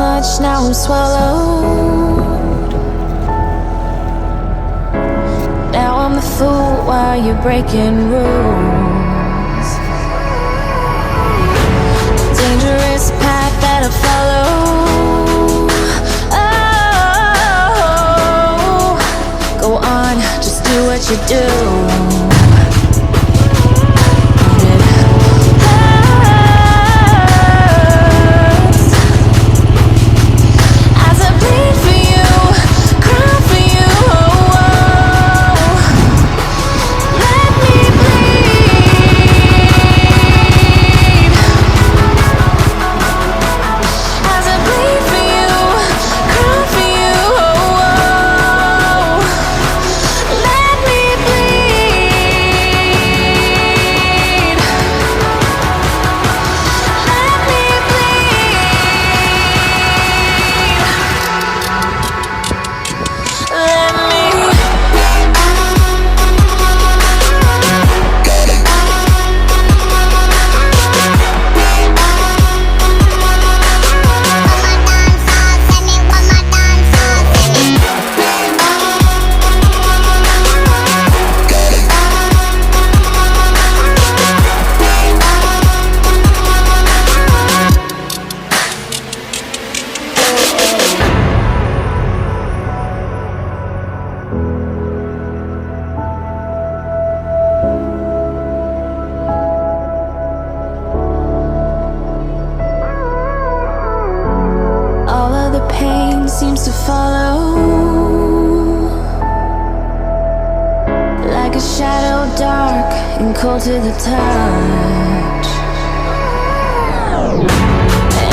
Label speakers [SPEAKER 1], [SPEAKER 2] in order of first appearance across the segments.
[SPEAKER 1] much, now I'm swallowed. Now I'm the fool while you're breaking rules. Dangerous path that I follow. Oh, go on, just do what you do. Seems to follow like a shadow, dark and cold to the touch.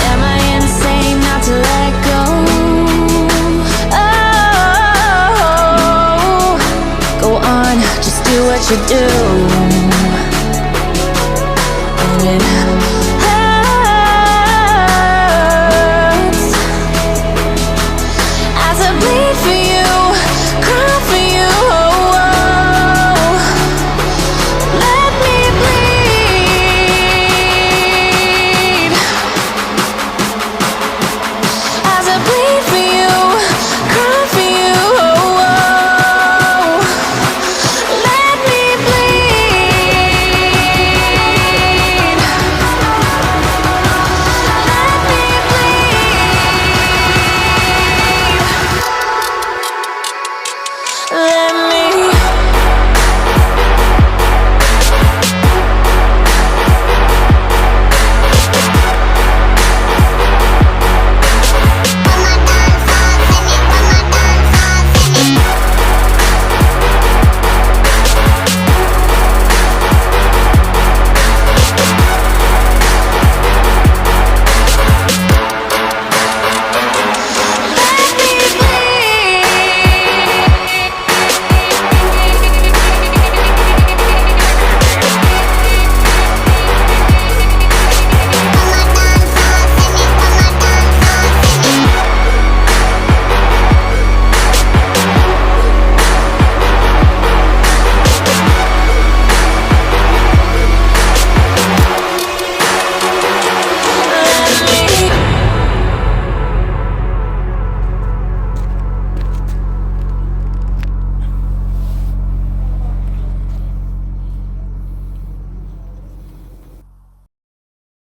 [SPEAKER 1] Am I insane not to let go? Oh, go on, just do what you do.